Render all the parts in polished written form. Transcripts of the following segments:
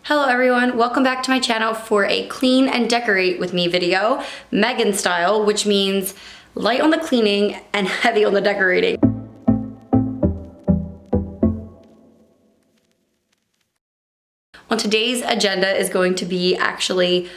Hello everyone, welcome back to my channel for a clean and decorate with me video, Megan style, which means light on the cleaning and heavy on the decorating. Well, today's agenda is going to be actually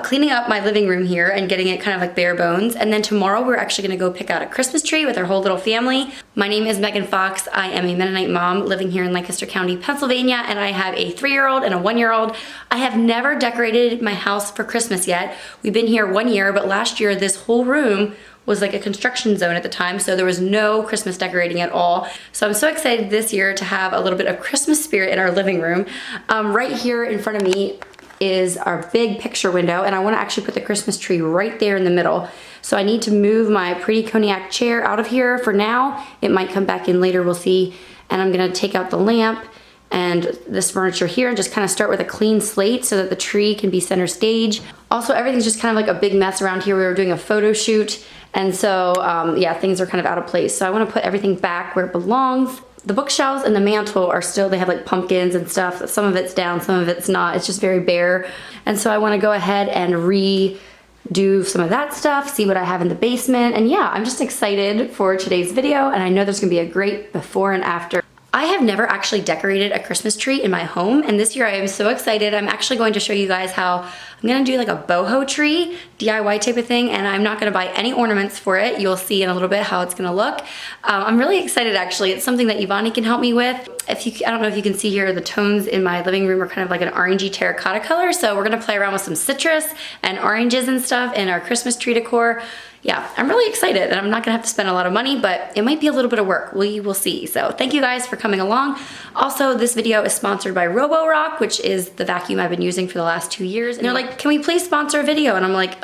cleaning up my living room here and getting it kind of like bare bones. And then tomorrow we're actually gonna go pick out a Christmas tree with our whole little family. My name is Megan Fox. I am a Mennonite mom living here in Lancaster County, Pennsylvania, and I have a 3-year-old and a 1-year-old. I have never decorated my house for Christmas yet. We've been here 1 year, but last year this whole room was like a construction zone at the time, so there was no Christmas decorating at all. So I'm so excited this year to have a little bit of Christmas spirit in our living room. Right here in front of me is our big picture window, and I wanna actually put the Christmas tree right there in the middle. So I need to move my pretty cognac chair out of here for now. It might come back in later, we'll see. And I'm gonna take out the lamp and this furniture here and just kind of start with a clean slate so that the tree can be center stage. Also, everything's just kind of like a big mess around here. We were doing a photo shoot, and so yeah, things are kind of out of place. So I want to put everything back where it belongs. The bookshelves and the mantle are still, they have like pumpkins and stuff. Some of it's down, some of it's not. It's just very bare. And so I want to go ahead and redo some of that stuff, see what I have in the basement. And yeah, I'm just excited for today's video, and I know there's gonna be a great before and after. I have never actually decorated a Christmas tree in my home, and this year I am so excited. I'm actually going to show you guys how I'm gonna do like a boho tree, DIY type of thing, and I'm not gonna buy any ornaments for it. You'll see in a little bit how it's gonna look. I'm really excited actually. It's something that Evonnie can help me with. I don't know if you can see here, the tones in my living room are kind of like an orangey terracotta color, so we're gonna play around with some citrus and oranges and stuff in our Christmas tree decor. Yeah, I'm really excited, and I'm not gonna have to spend a lot of money, but it might be a little bit of work. We will see. So thank you guys for coming along. Also, this video is sponsored by Roborock, which is the vacuum I've been using for the last 2 years. And they're like, can we please sponsor a video? And I'm like,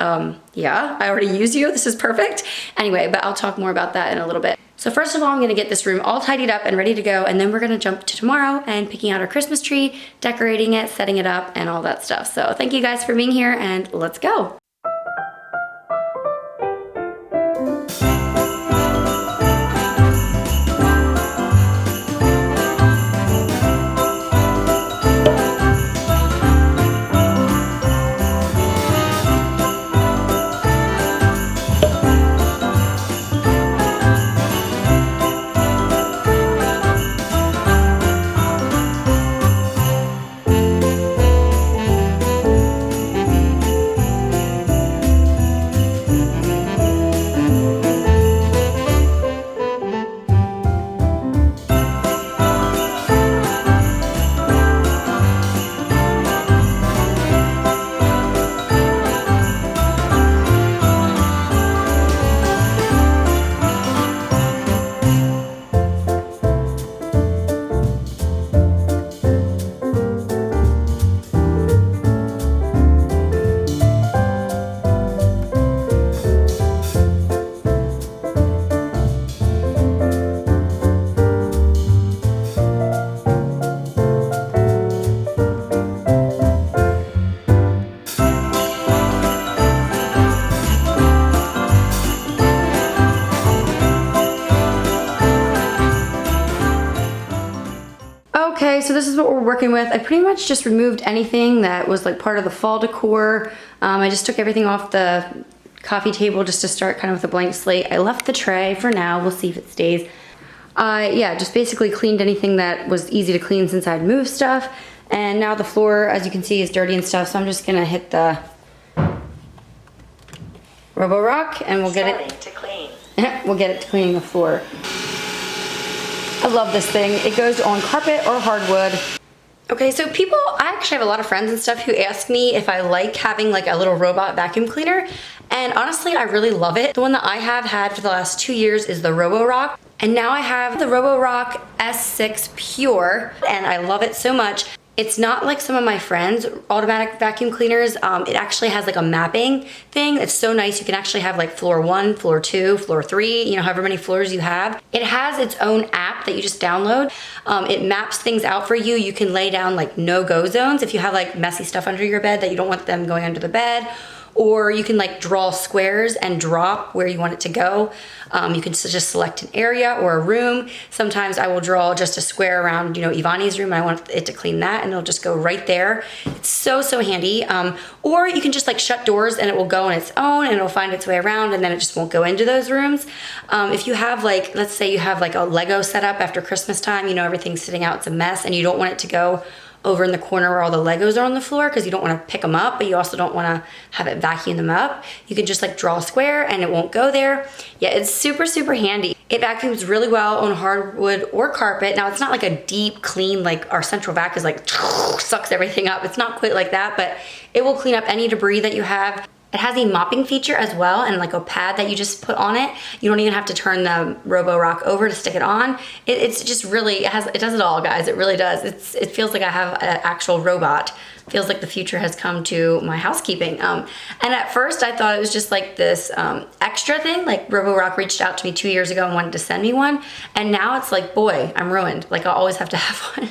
yeah, I already use you. This is perfect. Anyway, but I'll talk more about that in a little bit. So first of all, I'm gonna get this room all tidied up and ready to go, and then we're gonna jump to tomorrow and picking out our Christmas tree, decorating it, setting it up, and all that stuff. So thank you guys for being here, and let's go. Okay, so this is what we're working with. I pretty much just removed anything that was like part of the fall decor. I just took everything off the coffee table just to start kind of with a blank slate. I left the tray for now. We'll see if it stays. Yeah, just basically cleaned anything that was easy to clean since I'd moved stuff. And now the floor, as you can see, is dirty and stuff, so I'm just gonna hit the Roborock and we'll get it to clean. We'll get it to cleaning the floor. I love this thing. It goes on carpet or hardwood. Okay, so I actually have a lot of friends and stuff who ask me if I like having like a little robot vacuum cleaner. And honestly, I really love it. The one that I have had for the last 2 years is the Roborock. And now I have the Roborock S6 Pure, and I love it so much. It's not like some of my friends' automatic vacuum cleaners. It actually has like a mapping thing. It's so nice. You can actually have like floor 1, floor 2, floor 3, you know, however many floors you have. It has its own app that you just download. It maps things out for you. You can lay down like no-go zones if you have like messy stuff under your bed that you don't want them going under the bed, or you can like draw squares and drop where you want it to go. You can just select an area or a room. Sometimes I will draw just a square around, you know, Evonnie's room. I want it to clean that and it'll just go right there. It's so, so handy. Or you can just like shut doors and it will go on its own and it'll find its way around and then it just won't go into those rooms. If you have like, let's say you have like a Lego setup after Christmas time, you know, everything's sitting out, it's a mess, and you don't want it to go over in the corner where all the Legos are on the floor because you don't want to pick them up, but you also don't want to have it vacuum them up. You can just like draw a square and it won't go there. Yeah, it's super, super handy. It vacuums really well on hardwood or carpet. Now it's not like a deep clean, like our central vac is like sucks everything up. It's not quite like that, but it will clean up any debris that you have. It has a mopping feature as well and like a pad that you just put on it. You don't even have to turn the Roborock over to stick it on. It's just really, it does it all, guys. It really does. It feels like I have an actual robot. Feels like the future has come to my housekeeping. And at first I thought it was just like this extra thing. Like Roborock reached out to me 2 years ago and wanted to send me one. And now it's like, boy, I'm ruined. Like I'll always have to have one.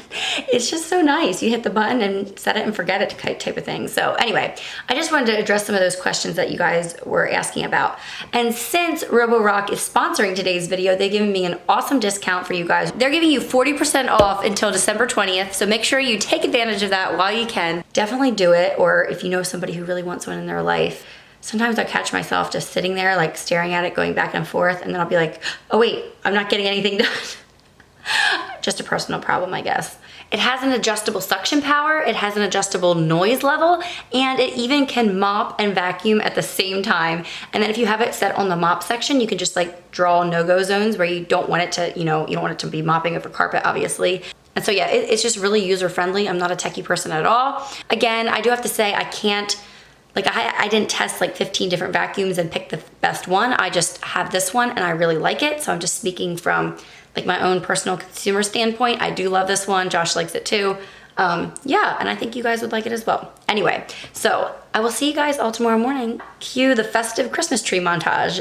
It's just so nice. You hit the button and set it and forget it type of thing. So anyway, I just wanted to address some of those questions that you guys were asking about. And since Roborock is sponsoring today's video, they're giving me an awesome discount for you guys. They're giving you 40% off until December 20th. So make sure you take advantage of that while you can. Definitely do it, or if you know somebody who really wants one in their life. Sometimes I catch myself just sitting there like staring at it, going back and forth, and then I'll be like, oh wait, I'm not getting anything done. Just a personal problem, I guess. It has an adjustable suction power, it has an adjustable noise level, and it even can mop and vacuum at the same time. And then if you have it set on the mop section, you can just like draw no-go zones where you don't want it to, you know, you don't want it to be mopping over carpet, obviously. And so yeah, it's just really user-friendly. I'm not a techie person at all. Again, I do have to say I can't, like I didn't test like 15 different vacuums and pick the best one. I just have this one and I really like it. So I'm just speaking from like my own personal consumer standpoint. I do love this one. Josh likes it too. Yeah, and I think you guys would like it as well. Anyway, so I will see you guys all tomorrow morning. Cue the festive Christmas tree montage.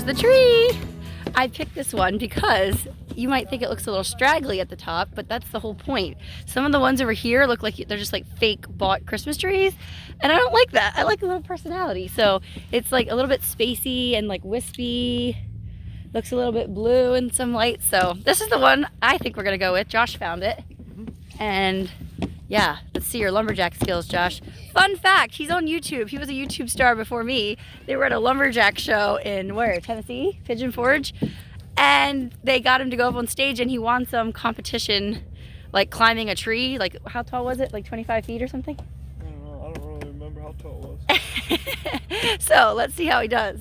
The tree. I picked this one because you might think it looks a little straggly at the top, but that's the whole point. Some of the ones over here look like they're just like fake bought Christmas trees, and I don't like that. I like a little personality. So it's like a little bit spacey and like wispy. Looks a little bit blue and some light. So this is the one I think we're gonna go with. Josh found it. And yeah, let's see your lumberjack skills, Josh. Fun fact, he's on YouTube. He was a YouTube star before me. They were at a lumberjack show in where? Tennessee? Pigeon Forge. And they got him to go up on stage and he won some competition, like climbing a tree. Like, how tall was it? Like 25 feet or something? I don't know. I don't really remember how tall it was. So let's see how he does.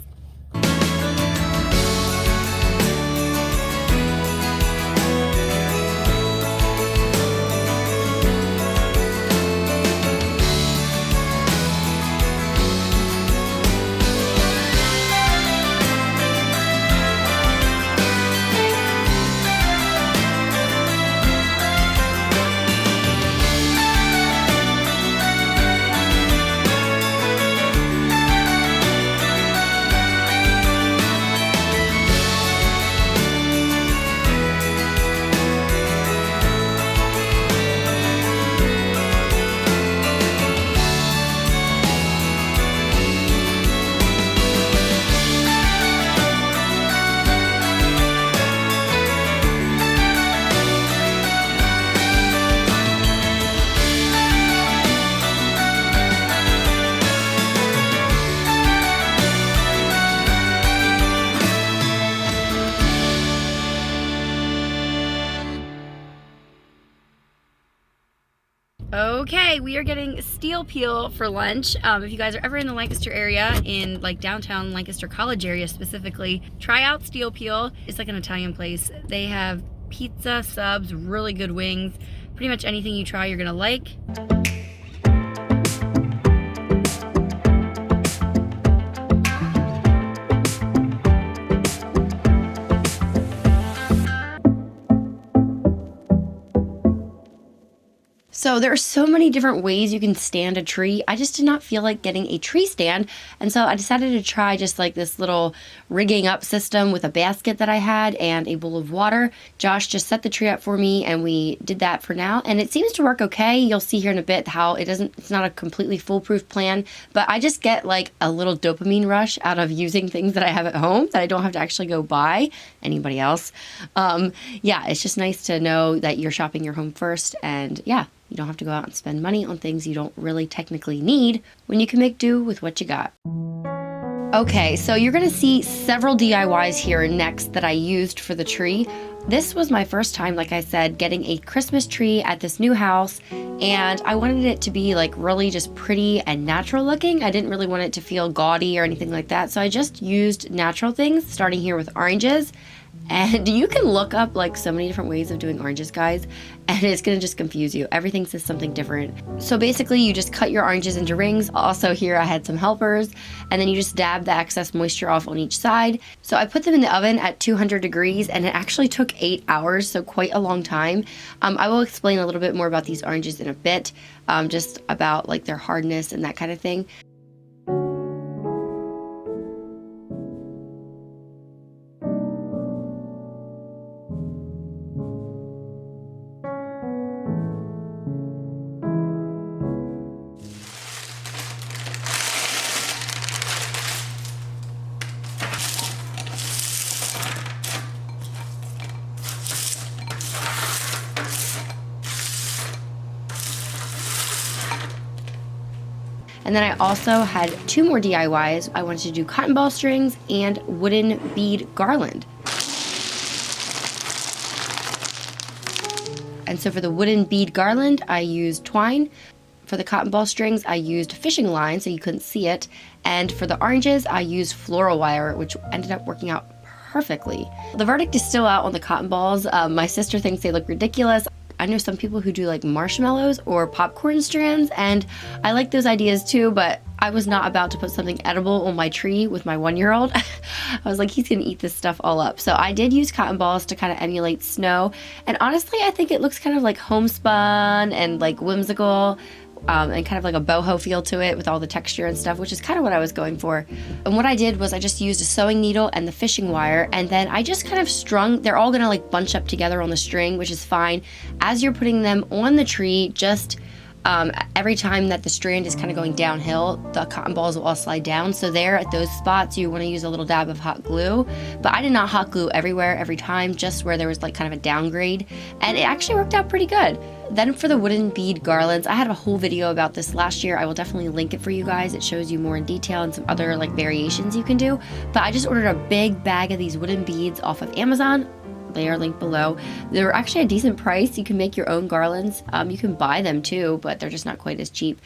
today we are getting steel peel for lunch. If you guys are ever in the Lancaster area, in like downtown Lancaster College area specifically, try out steel peel. It's like an Italian place. They have pizza, subs, really good wings. Pretty much anything you try you're gonna like. So there are so many different ways you can stand a tree. I just did not feel like getting a tree stand. And so I decided to try just like this little rigging up system with a basket that I had and a bowl of water. Josh just set the tree up for me and we did that for now. And it seems to work okay. You'll see here in a bit how it's not a completely foolproof plan, but I just get like a little dopamine rush out of using things that I have at home that I don't have to actually go buy anybody else. Yeah, it's just nice to know that you're shopping your home first, and yeah, you don't have to go out and spend money on things you don't really technically need when you can make do with what you got. Okay, so you're gonna see several DIYs here next that I used for the tree. This was my first time, like I said, getting a Christmas tree at this new house, and I wanted it to be like really just pretty and natural looking. I didn't really want it to feel gaudy or anything like that, so I just used natural things, starting here with oranges. And you can look up like so many different ways of doing oranges, guys, and it's gonna just confuse you. Everything says something different. So basically you just cut your oranges into rings. Also here I had some helpers, and then you just dab the excess moisture off on each side. So I put them in the oven at 200 degrees and it actually took 8 hours, so quite a long time. I will explain a little bit more about these oranges in a bit, just about like their hardness and that kind of thing. And then I also had 2 more DIYs. I wanted to do cotton ball strings and wooden bead garland. And so for the wooden bead garland, I used twine. For the cotton ball strings, I used fishing line so you couldn't see it. And for the oranges, I used floral wire, which ended up working out perfectly. The verdict is still out on the cotton balls. My sister thinks they look ridiculous. I know some people who do like marshmallows or popcorn strands, and I like those ideas too, but I was not about to put something edible on my tree with my 1-year-old. I was like, he's gonna eat this stuff all up. So I did use cotton balls to kind of emulate snow, and honestly I think it looks kind of like homespun and like whimsical. And kind of like a boho feel to it with all the texture and stuff, which is kind of what I was going for. And what I did was I just used a sewing needle and the fishing wire, and then I just kind of strung, they're all gonna like bunch up together on the string, which is fine. As you're putting them on the tree, just every time that the strand is kind of going downhill, the cotton balls will all slide down. So there at those spots, you want to use a little dab of hot glue. But I did not hot glue everywhere, every time, just where there was like kind of a downgrade. And it actually worked out pretty good. Then for the wooden bead garlands, I had a whole video about this last year. I will definitely link it for you guys. It shows you more in detail and some other like variations you can do. But I just ordered a big bag of these wooden beads off of Amazon. They are linked below. They're actually a decent price. You can make your own garlands. You can buy them too, but they're just not quite as cheap.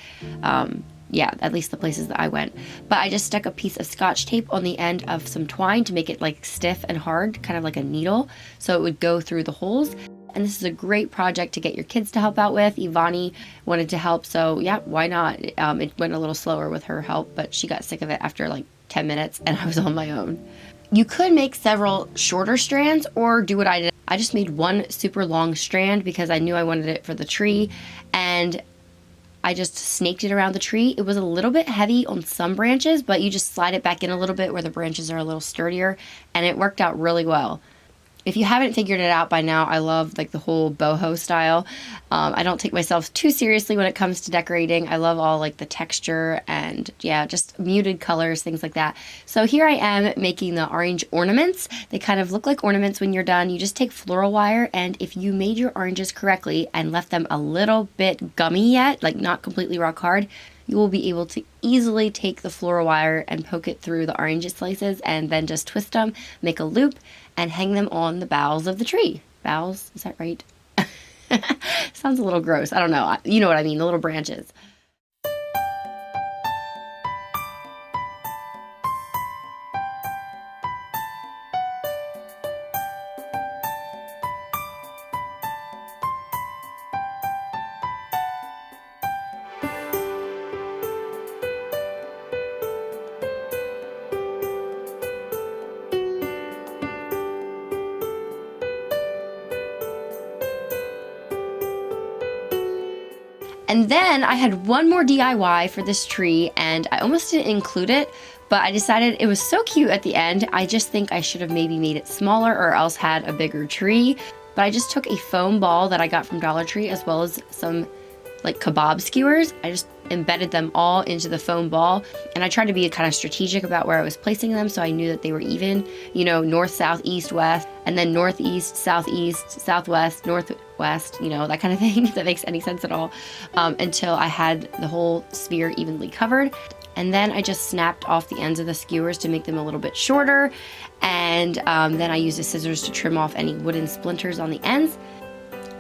Yeah, at least the places that I went. But I just stuck a piece of Scotch tape on the end of some twine to make it like stiff and hard, kind of like a needle, so it would go through the holes. And this is a great project to get your kids to help out with. Evonnie wanted to help, so yeah, why not? It went a little slower with her help, but she got sick of it after like 10 minutes and I was on my own. You could make several shorter strands or do what I did. I just made one super long strand because I knew I wanted it for the tree, and I just snaked it around the tree. It was a little bit heavy on some branches, but you just slide it back in a little bit where the branches are a little sturdier, and it worked out really well. If you haven't figured it out by now, I love like the whole boho style. I don't take myself too seriously when it comes to decorating. I love all like the texture and yeah, just muted colors, things like that. So here I am making the orange ornaments. They kind of look like ornaments when you're done. You just take floral wire, and if you made your oranges correctly and left them a little bit gummy yet, like not completely rock hard, you will be able to easily take the floral wire and poke it through the orange slices and then just twist them, make a loop, and hang them on the boughs of the tree. Boughs, is that right? Sounds a little gross. I don't know. You know what I mean, the little branches. And then I had one more DIY for this tree, and I almost didn't include it, but I decided it was so cute at the end. I just think I should have maybe made it smaller or else had a bigger tree. But I just took a foam ball that I got from Dollar Tree as well as some like kebab skewers. I just embedded them all into the foam ball, and I tried to be kind of strategic about where I was placing them so I knew that they were even, you know, north, south, east, west, and then northeast, southeast, southwest, northwest, you know, that kind of thing, if that makes any sense at all, until I had the whole sphere evenly covered. And then I just snapped off the ends of the skewers to make them a little bit shorter, and then I used the scissors to trim off any wooden splinters on the ends.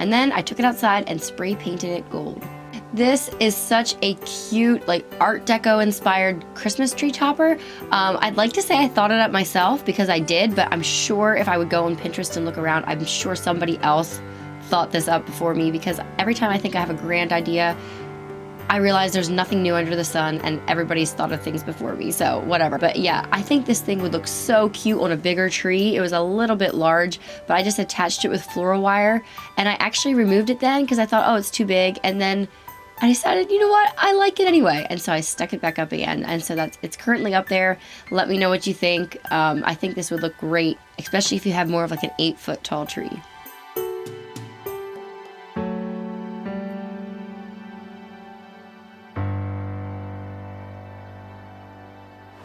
And then I took it outside and spray painted it gold. This is such a cute, like Art Deco inspired Christmas tree topper. I'd like to say I thought it up myself because I did, but I'm sure if I would go on Pinterest and look around, I'm sure somebody else thought this up before me, because every time I think I have a grand idea, I realize there's nothing new under the sun and everybody's thought of things before me, so whatever. But yeah, I think this thing would look so cute on a bigger tree. It was a little bit large, but I just attached it with floral wire, and I actually removed it then because I thought, oh, it's too big, and then I decided, you know what, I like it anyway, and so I stuck it back up again, and so it's currently up there. Let me know what you think. I think this would look great, especially if you have more of like an 8-foot tall tree.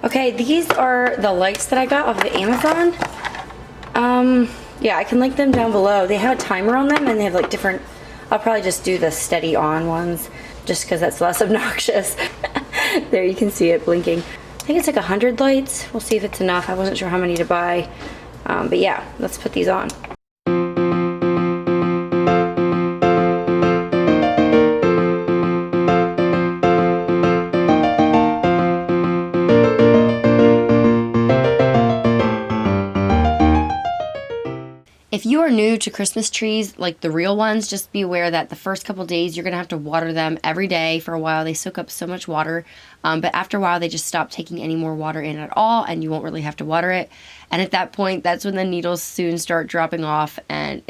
Okay, these are the lights that I got off of Amazon. Yeah, I can link them down below. They have a timer on them, and they have like different, I'll probably just do the steady on ones just because that's less obnoxious. There you can see it blinking. I think it's like 100 lights. We'll see if it's enough. I wasn't sure how many to buy. But yeah, let's put these on. If you are new to Christmas trees, like the real ones, just be aware that the first couple days you're going to have to water them every day. For a while they soak up so much water, but after a while they just stop taking any more water in at all, and you won't really have to water it. And at that point, that's when the needles soon start dropping off, and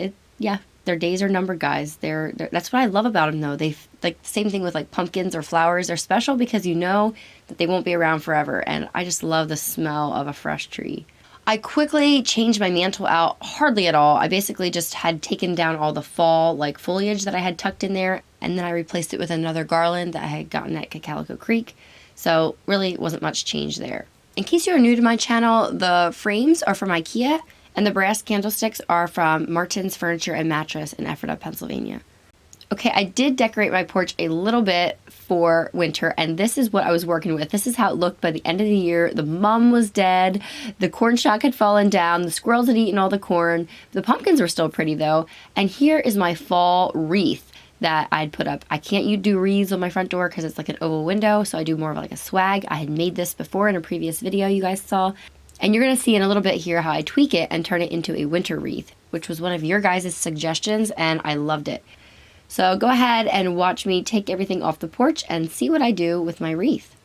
their days are numbered, guys. That's what I love about them, though. They like the same thing with like pumpkins or flowers. They're special because you know that they won't be around forever, and I just love the smell of a fresh tree. I quickly changed my mantle out, hardly at all. I basically just had taken down all the fall like foliage that I had tucked in there, and then I replaced it with another garland that I had gotten at Calico Creek. So really wasn't much change there. In case you are new to my channel, the frames are from IKEA, and the brass candlesticks are from Martin's Furniture and Mattress in Ephrata, Pennsylvania. Okay, I did decorate my porch a little bit for winter, and this is what I was working with. This is how it looked by the end of the year. The mum was dead, the corn stalk had fallen down, the squirrels had eaten all the corn. The pumpkins were still pretty though, and here is my fall wreath that I'd put up. I can't do wreaths on my front door because it's like an oval window, so I do more of like a swag. I had made this before in a previous video you guys saw, and you're going to see in a little bit here how I tweak it and turn it into a winter wreath, which was one of your guys' suggestions, and I loved it. So go ahead and watch me take everything off the porch and see what I do with my wreath.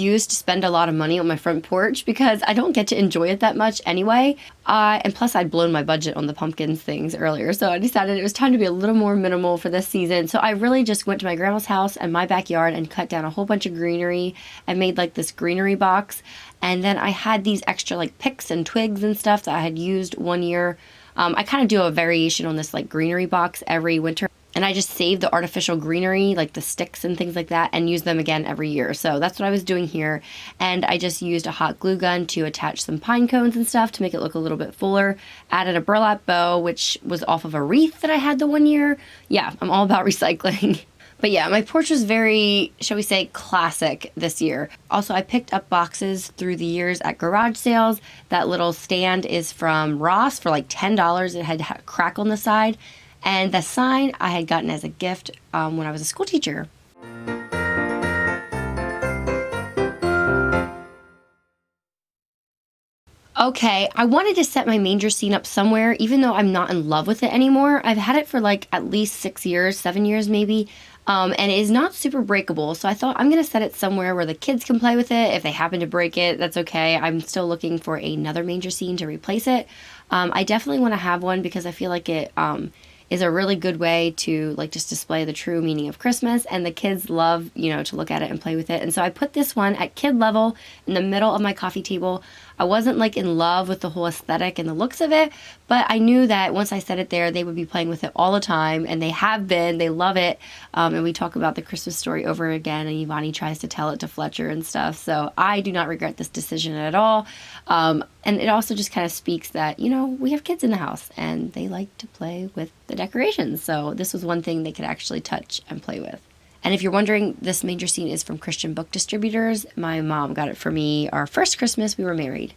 excuse to spend a lot of money on my front porch because I don't get to enjoy it that much anyway. And plus I'd blown my budget on the pumpkins things earlier, so I decided it was time to be a little more minimal for this season. So I really just went to my grandma's house and my backyard and cut down a whole bunch of greenery. I made like this greenery box, and then I had these extra like picks and twigs and stuff that I had used one year. I kind of do a variation on this like greenery box every winter. And I just save the artificial greenery, like the sticks and things like that, and use them again every year. So that's what I was doing here. And I just used a hot glue gun to attach some pine cones and stuff to make it look a little bit fuller. Added a burlap bow, which was off of a wreath that I had the one year. Yeah, I'm all about recycling. But yeah, my porch was very, shall we say, classic this year. Also, I picked up boxes through the years at garage sales. That little stand is from Ross for like $10. It had a crack on the side. And the sign I had gotten as a gift when I was a school teacher. Okay, I wanted to set my manger scene up somewhere, even though I'm not in love with it anymore. I've had it for like at least 6 years, 7 years maybe, and it is not super breakable. So I thought I'm going to set it somewhere where the kids can play with it. If they happen to break it, that's okay. I'm still looking for another manger scene to replace it. I definitely want to have one because I feel like it is a really good way to like just display the true meaning of Christmas, and the kids love, you know, to look at it and play with it. And so I put this one at kid level in the middle of my coffee table. I wasn't like in love with the whole aesthetic and the looks of it, but I knew that once I set it there, they would be playing with it all the time, and they have been. They love it. And we talk about the Christmas story over again, and Evonnie tries to tell it to Fletcher and stuff. So I do not regret this decision at all. And it also just kind of speaks that, you know, we have kids in the house and they like to play with the decorations. So this was one thing they could actually touch and play with. And if you're wondering, this manger scene is from Christian Book Distributors. My mom got it for me our first Christmas we were married.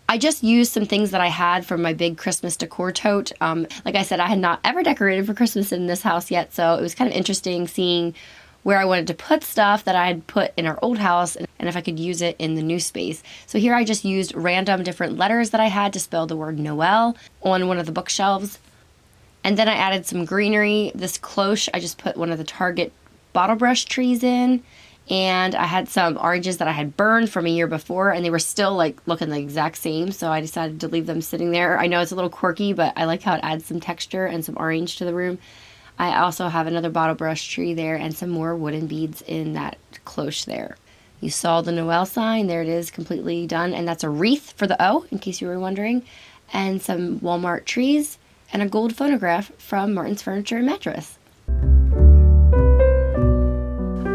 I just used some things that I had from my big Christmas decor tote. Like I said, I had not ever decorated for Christmas in this house yet, so it was kind of interesting seeing where I wanted to put stuff that I had put in our old house and if I could use it in the new space. So here I just used random different letters that I had to spell the word Noel on one of the bookshelves. And then I added some greenery. This cloche, I just put one of the Target bottle brush trees in. And I had some oranges that I had burned from a year before, and they were still like looking the exact same, so I decided to leave them sitting there. I know it's a little quirky, but I like how it adds some texture and some orange to the room. I also have another bottle brush tree there and some more wooden beads in that cloche there. You saw the Noel sign. There it is, completely done. And that's a wreath for the O, in case you were wondering. And some Walmart trees and a gold phonograph from Martin's Furniture and Mattress.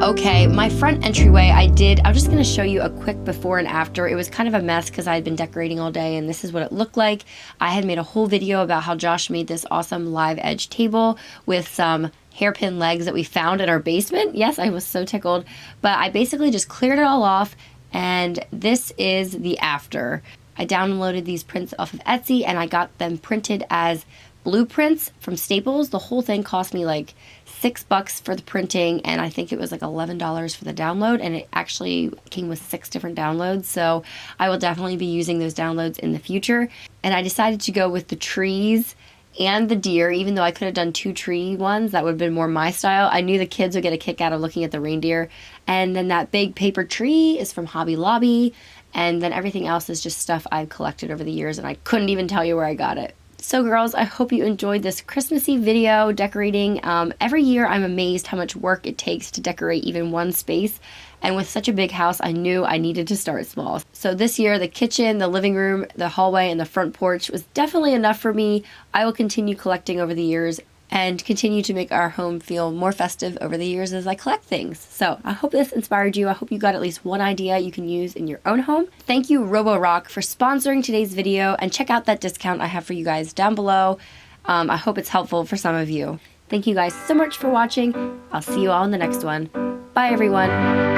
Okay, my front entryway I'm just going to show you a quick before and after. It was kind of a mess because I had been decorating all day, and this is what it looked like. I had made a whole video about how Josh made this awesome live edge table with some hairpin legs that we found in our basement. Yes, I was so tickled. But I basically just cleared it all off, and this is the after. I downloaded these prints off of Etsy, and I got them printed as blueprints from Staples. The whole thing cost me like $6 for the printing, and I think it was like $11 for the download, and it actually came with 6 different downloads, so I will definitely be using those downloads in the future. And I decided to go with the trees and the deer, even though I could have done 2 tree ones. That would have been more my style. I knew the kids would get a kick out of looking at the reindeer. And then that big paper tree is from Hobby Lobby, and then everything else is just stuff I've collected over the years, and I couldn't even tell you where I got it. So girls, I hope you enjoyed this Christmassy video decorating. Every year I'm amazed how much work it takes to decorate even one space. And with such a big house, I knew I needed to start small. So this year, the kitchen, the living room, the hallway, and the front porch was definitely enough for me. I will continue collecting over the years and continue to make our home feel more festive over the years as I collect things. So I hope this inspired you. I hope you got at least one idea you can use in your own home. Thank you, Roborock, for sponsoring today's video, and check out that discount I have for you guys down below. I hope it's helpful for some of you. Thank you guys so much for watching. I'll see you all in the next one. Bye, everyone.